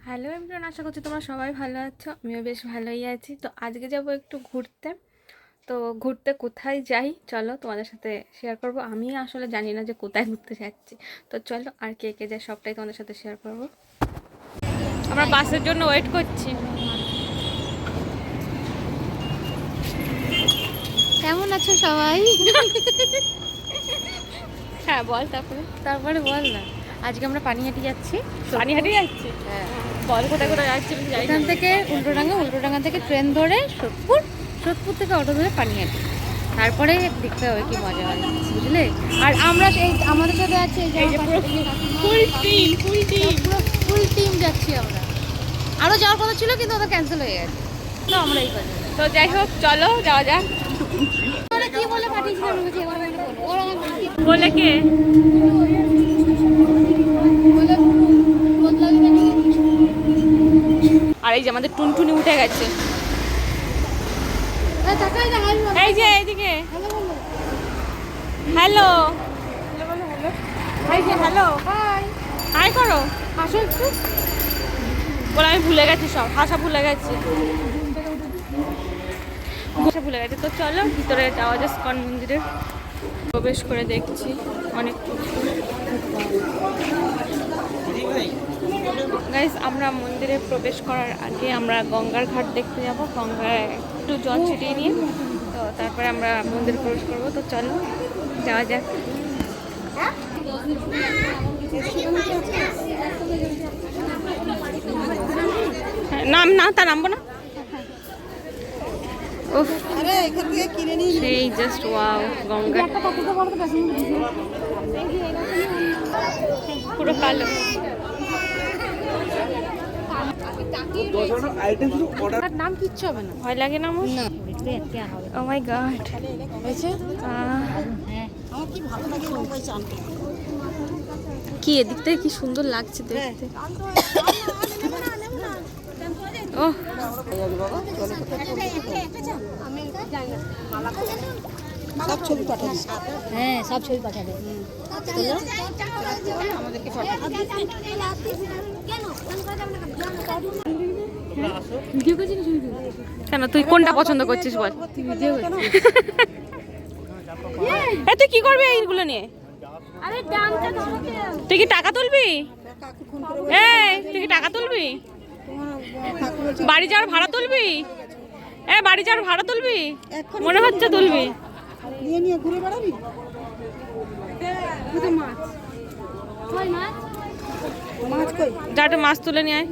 Hello everyone, আশা করছি তোমরা সবাই ভালো আছো। আমিও বেশ ভালোই আছি। তো আজকে যাব একটু ঘুরতে। তো ঘুরতে কোথায় যাই চলো তোমাদের সাথে শেয়ার করব। আমি আসলে জানি না যে কোথায় ঘুরতে যাচ্ছি। তো চলো, আর কে কে যায় সবটাই তোমাদের সাথে শেয়ার করব। আমরা বাসের জন্য ওয়েট করছি। কেমন আছো সবাই? হ্যাঁ বল, তারপরে বল না। আজকে আমরা পানিহাটি যাচ্ছি। পানিহাটি যাচ্ছি। হ্যাঁ, বল কোথায় কোথায় যাচ্ছি। এখান থেকে উল্টোডাঙ্গা থেকে ট্রেন ধরে সোদপুর থেকে অটো ধরে পানিহাটি, তারপরে দেখতে হবে কি মজা হয়, বুঝলে? আর আমরা এই আমাদের সাথে আছে ফুল টিম যাচ্ছি আমরা। আরও যাওয়ার কথা ছিল কিন্তু ওটা ক্যান্সেল হয়ে গেছে, তো আমরা এই কথা। তো যাই হোক, চলো যাওয়া যাক। কি বলে পাঠিয়েছিলাম বলে কে? আর এই যে আমাদের টুনটুনি উঠে গেছে। এই যে এইদিকে হ্যালো, এই যে হ্যালো, হাই করো। আসো একটু। বলে আমি ভুলে গেছি, সব ভাষা ভুলে গেছি, ভাষা ভুলে গেছি। তো চলো ভিতরে যাওয়া যায়। ইসকন মন্দিরে প্রবেশ করে দেখছি অনেক গাইস। আমরা মন্দিরে প্রবেশ করার আগে আমরা গঙ্গার ঘাট দেখতে যাব। গঙ্গায় একটু জল ছিটিয়ে নিয়ে তো তারপরে আমরা মন্দিরে প্রবেশ করবো। তো চলো যাওয়া যাক। নাম না, তা নামবো না। উফ, সেই জাস্ট ওয়াও। গঙ্গা পুরো কালো। নাম কিচ্ছু হবে না, ভয় লাগে না আমার? ও মাই গড, কি এদিক থেকে কি সুন্দর লাগছে দেখতে। ও সব ছবি পাঠাবে। হ্যাঁ, সব ছবি পাঠাবে। কেন, তুই কোনটা পছন্দ করছিস বল? তুই কি করবি এইগুলো নিয়ে? তুই কি টাকা তুলবি? তুই কি টাকা তুলবি? বাড়ি যাওয়ার ভাড়া তুলবি? বাড়ি যাওয়ার ভাড়া তুলবি? মনে হচ্ছে তুলবি। যাটা মাছ তুলে নিয়ে আয়।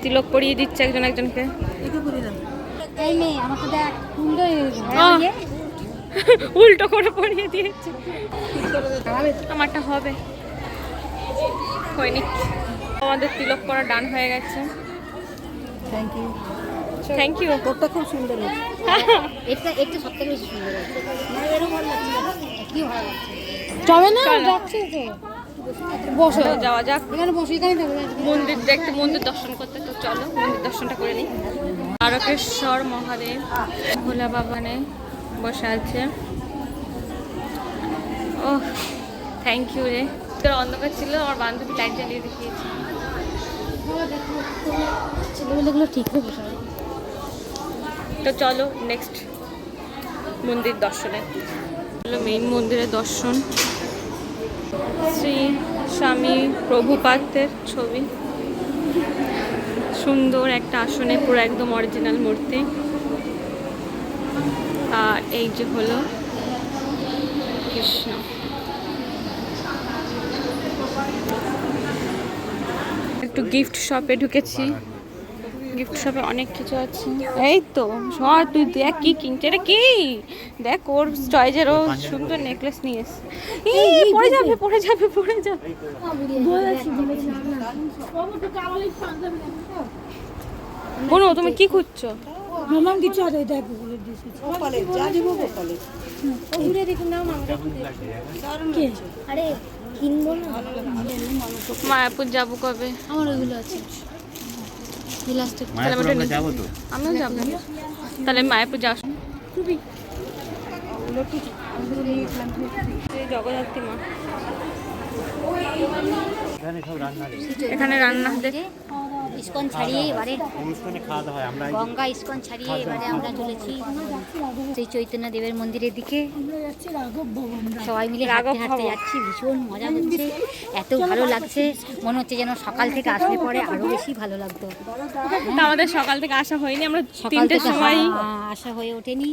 তিলক পরিয়ে দিচ্ছে একজন একজনকে। উল্টো করে পরিয়ে দিয়েছে। আমারটা হবে হয়নি। আমাদের তিলক করা ডান হয়ে গেছে। Thank you. তোরটা খুব সুন্দর হয়েছে। এটা সবথেকে বেশি সুন্দর হয়েছে। এরকম ভালো লাগছে কি ভালো লাগছে। চলে না, যাচ্ছে তো। বসো, যাওয়া যাক। এখানে বসে এখানে থাকবে। মন্দির দেখতে, মন্দির দর্শন করতে। তো চলো মন্দির দর্শনটা করে নিই। তারকেশ্বর মহাদেব ভোলা বাবানে বসে আছে। ও থ্যাংক ইউ রে। তোর অন্ধকার ছিল, আমার বান্ধবী লাইট জ্বালিয়ে দেখিয়েছে। ছেলেগুলো ঠিক হয়ে বসে। তো চলো নেক্সট মন্দির দর্শনে। হলো মেইন মন্দিরের দর্শন। শ্রী স্বামী প্রভুপাদের ছবি, সুন্দর একটা আসনে, পুরো একদম অরিজিনাল মূর্তি। আর এই যে হলো কৃষ্ণ। একটু গিফট শপে ঢুকেছি। গিফট শপে অনেক কিছু আছে। এই তো সব, তুই দেখ কি কিনছে রে। কি দেখ, ওর চয়েজের ও সুন্দর নেকলেস নিয়ে এসে। পড়ে যাবে পড়ে যাবে পড়ে যাবে। বোনো, তুমি কি খুঁজছো? মামাম কিছু আছে, এটা বলে দিয়েছি। গোপালে যা দিব গোপালে। ও ঘুরে দেখুন না মামা। কে? আরে কিনবো না। মায়াপুর যাবো কবে? আমার ওইগুলো আছে। আমরা যাবো তো। আমিও যাবো। তাহলে মায়াপুর যাস। জগদ্ধাত্রী মা এখানে রান্না দেখ। ইসকন ছাড়িয়ে এবারে অনুষ্ঠানে খাওয়া দাওয়া হয় আমরা গঙ্গা ইসকন ছাড়িয়ে এবারে আমরা চলেছি সেই চৈতন্য দেবের মন্দিরের দিকে। সবাই মিলে হাঁটতে হাঁটতে যাচ্ছি, ভীষণ মজা হচ্ছে, এত ভালো লাগছে, মনে হচ্ছে যেন সকাল থেকে আসলে পরে আরো বেশি ভালো লাগতো। তা আমাদের সকাল থেকে আসা হয়নি, আমরা সকাল 3টের থেকে সময় আসা হয়ে ওঠেনি,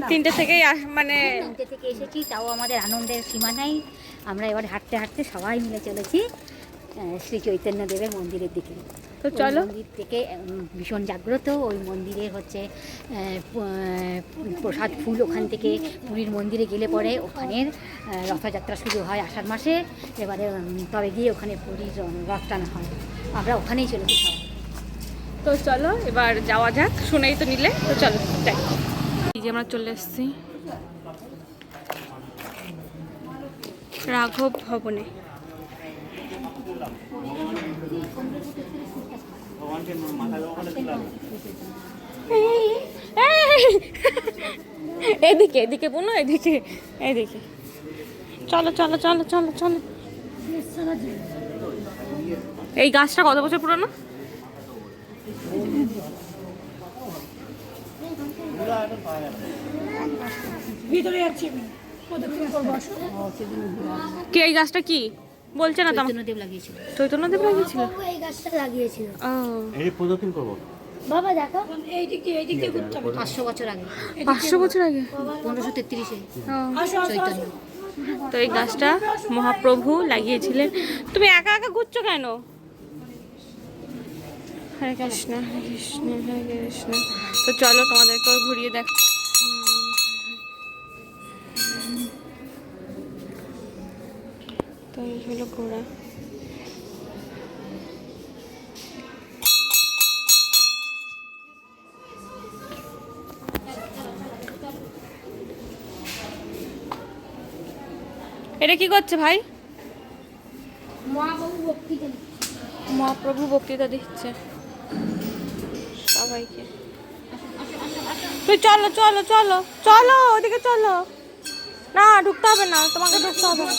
3টে থেকেই মানে 3টে থেকে এসেছি, তাও আমাদের আনন্দের সীমা নাই। আমরা এবার হাঁটতে হাঁটতে সবাই মিলে চলেছি শ্রী চৈতন্য দেবের মন্দিরের দিকে। তো চলো। ওই মন্দির থেকে ভীষণ জাগ্রত, ওই মন্দিরে হচ্ছে প্রসাদ ফুল ওখান থেকে পুরীর মন্দিরে গেলে পরে ওখানের রথযাত্রা শুরু হয় আষাঢ় মাসে। এবারে তবে গিয়ে ওখানে পুরীর রথ টানা হয়, আমরা ওখানেই চলেছি সবাই। তো চলো এবার যাওয়া যাক, শুনেই তো নিলে, তো চলো যাই। এই যে আমরা চলে এসেছি রাঘব ভবনে। এদিকে এদিকে বোনো, এদিকে এদিকে, চলো চলো চলো চলো চলো। এই গাছটা কত বছর পুরনো? কে এই গাছটা কি বলছে না তো? চৈতন্যদেব লাগিয়েছিল। চৈতন্যদেব লাগিয়েছিল। এই গাছটা লাগিয়েছিল ও এই প্রদক্ষিণ করবো। বাবা দেখো 500 বছর আগে, 500 বছর আগে। 1533-এ ও, চৈতন্য। তো এই গাছটা মহাপ্রভু লাগিয়েছিলেন। তুমি একা একা ঘুরছো কেন? হরে কৃষ্ণ হরে কৃষ্ণ হরে কৃষ্ণ। তো চলো তোমাদেরকেও ঘুরিয়ে দেখ। তো এই হলো ঘোড়া। এটা কি করছে ভাই? মহাপ্রভু বক্তৃতা দিচ্ছে সবাইকে। তুই চলো চলো চলো চলো ওদিকে চলো। না ঢুকতে হবে না, তোমাকে ঢুকতে হবে না,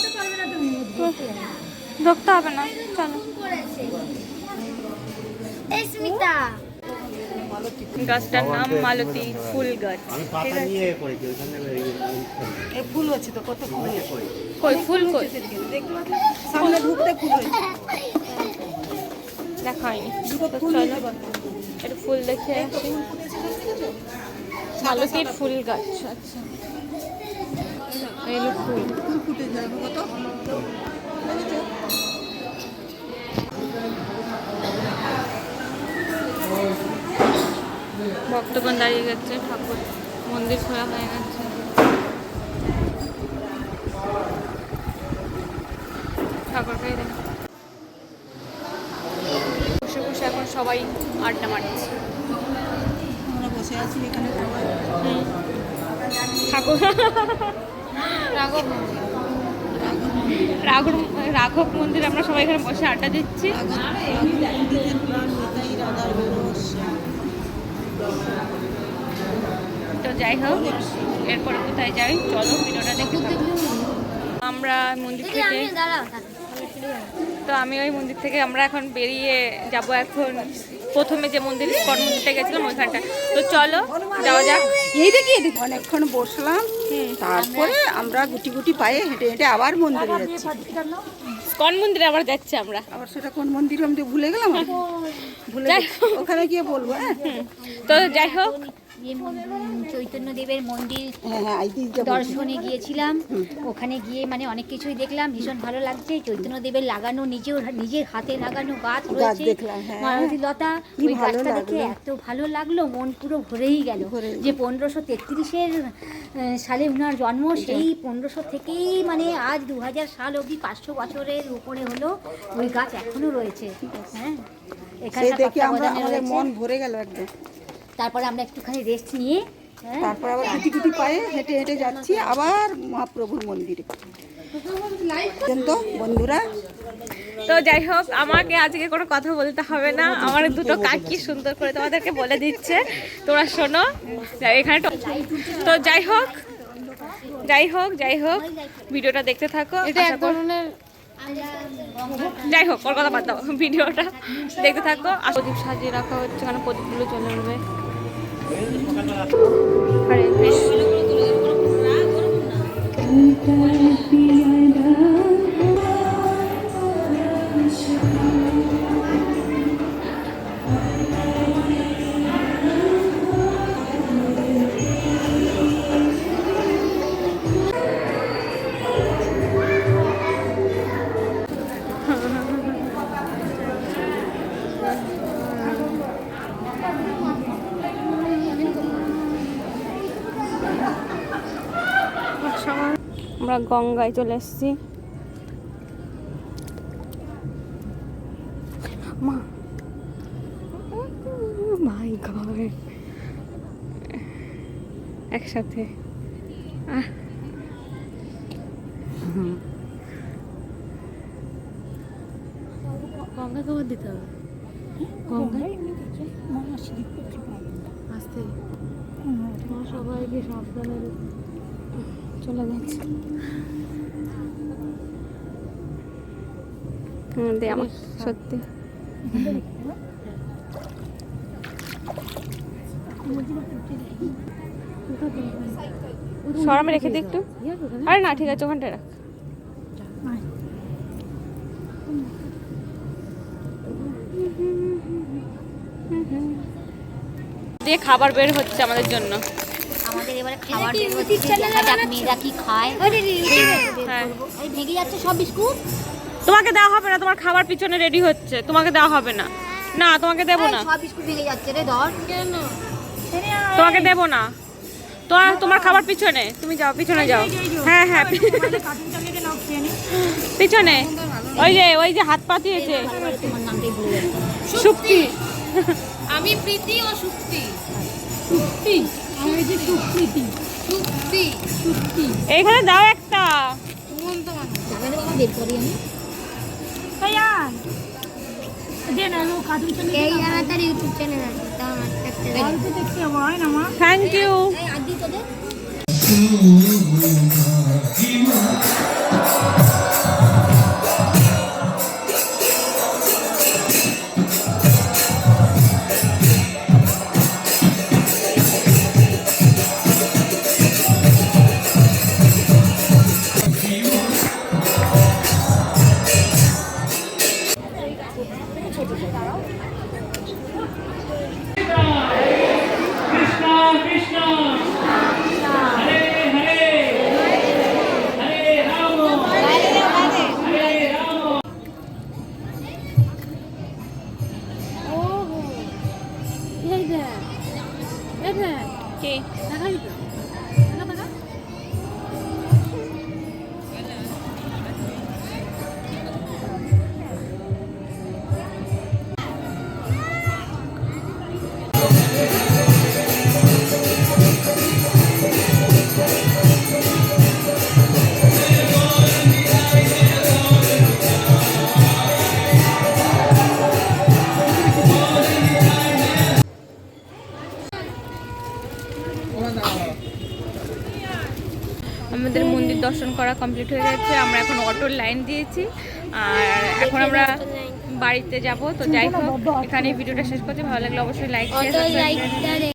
ঢুকতে হবে না, চলো। এই স্মিতা গাছটার নাম মালতী ফুল গাছ। আমি পাতা নিয়ে করেছি ওখানে ফুল হচ্ছে তো কত ফুল কই ফুল কই? সামনে ঢুকতে ফুল হয়েছে। দেখা হয়নি। তো চলো একটু ফুল দেখে আসি। মালতীর ফুল গাছ, আচ্ছা এই হলো ফুল। ফুল ফুটে যাবে কত। ভক্তগণ দাঁড়িয়ে গেছে, ঠাকুর মন্দির খোলা হয়ে গেছে। ঠাকুরকে বসে বসে এখন সবাই আড্ডা মারছে। আমরা বসে আছি এখানে সবাই। ঠাকুর রাঘব রাঘব রাঘব মন্দির, আমরা সবাই এখানে বসে আড্ডা দিচ্ছি। মন্দিরের প্রাণ নিতাই রাধার বেরোস। তো যাই হোক, এরপরে কোথায় যাই চলো ভিডিওটা দেখতে থাকো। আমরা মন্দির থেকে, দাঁড়াও তো আমি ওই মন্দির থেকে আমরা এখন বেরিয়ে যাব। এখন প্রথমে যে মন্দির ইস্কন মন্দিরটা গেছিলাম ওইখানটা। তো চলো যাওয়া যাক। এই দেখি অনেকক্ষণ বসলাম, তারপরে আমরা গুটি গুটি পায়ে হেঁটে হেঁটে আবার মন্দিরে যাচ্ছি। ইস্কন মন্দিরে আবার যাচ্ছি আমরা। আবার সেটা কোন মন্দির আমি তো ভুলে গেলাম, ভুলে যাই গেছি। ওখানে গিয়ে বলবো। হ্যাঁ তো যাই হোক, চৈতন্য দেবের মন্দির হ্যাঁ হ্যাঁ এই দিকটা বলছি। দর্শনে গিয়েছিলাম, ওখানে গিয়ে মানে অনেক কিছুই দেখলাম, ভীষণ ভালো লাগছে। চৈতন্য দেবের লাগানো নিজের হাতে লাগানো গাছ রয়েছে, দেখলাম, হ্যাঁ। মালতী লতা, কি ওই ভালো গাছটা দেখে লাগলো। এত ভালো লাগলো, মন পুরো ভরেই গেল। যে 1533-এর সালে উনার জন্ম, সেই 1500 থেকেই মানে আজ 2000 সাল অবধি 500 বছরের উপরে হলো ওই গাছ এখনো রয়েছে। হ্যাঁ, সেই এখানকার দেখে আমরা তত্ত্বাবধানে আমাদের রয়েছে। মন ভরে গেল একদম। তারপরে আমরা একটুখানি রেস্ট নিয়ে তারপর আবার গুটি গুটি পায়ে হেঁটে হেঁটে যাচ্ছি আবার মহাপ্রভুর মন্দিরে। তো বন্ধুরা, তো যাই হোক, আমাকে আজকে কোনো কথা বলতে হবে না, আমার দুটো কাজ কি সুন্দর করে তোমাদেরকে বলে দিচ্ছে, তোমরা শোনো এখানে। তো যাই হোক যাই হোক যাই হোক, ভিডিওটা দেখতে থাকো। এটা এক ধরনের যাই হোক ওর কথা বাদ দাও, ভিডিওটা দেখতে থাকো। আর প্রদীপ সাজিয়ে রাখা হচ্ছে, কারণ প্রদীপগুলো চলে উঠবে। হরে কৃষ্ণ। আমরা গঙ্গায় চলে এসেছি। মা মাই গড, একসাথে গঙ্গা খাবার দিতে হবে। গঙ্গায় আসতে সবাইকে সাবধানে চলে যাচ্ছে। দে আমার সত্যি সরমে রেখে দিই একটু। আরে না ঠিক আছে, ওখানটায় রাখ। দিয়ে খাবার বের হচ্ছে আমাদের জন্য। আমাদের এবারে খাবার বের হচ্ছে, দেখা যাক মেয়েরা কি খায়। হ্যাঁ, এই ভেঙে যাচ্ছে সব বিস্কুট। তোমাকে দেওয়া হবে না, তোমার খাবার পিছনে রেডি হচ্ছে, তোমাকে দেওয়া হবে না। না তোমাকে দেবো না, সব বিস্কুট ভেঙে যাচ্ছে রে, ধর। তোমাকে দেবো না। তোমার খাবার পিছনে, তুমি যাও পিছনে যাও। হ্যাঁ হ্যাঁ পিছনে, ওই যে হাত পাতিয়েছে তোমার নামটাই ভুলে যাচ্ছে। সুপ্তি। আমি প্রীতি ও সুপ্তি। এইখানে দাও একটা। জানালে বাবা বের করি আমি। এই আমার তার ইউটিউব চ্যানেল আছে, তাও আমার একটা থ্যাংক ইউ। এই আদি তোদের কি আমাদের মন্দির দর্শন করা কমপ্লিট হয়ে গেছে। আমরা এখন অটোর লাইন দিয়েছি, আর এখন আমরা বাড়িতে যাব। তো যাই হোক, এখানে ভিডিওটা শেষ করছি। ভালো লাগলে অবশ্যই লাইক শেয়ার লাইক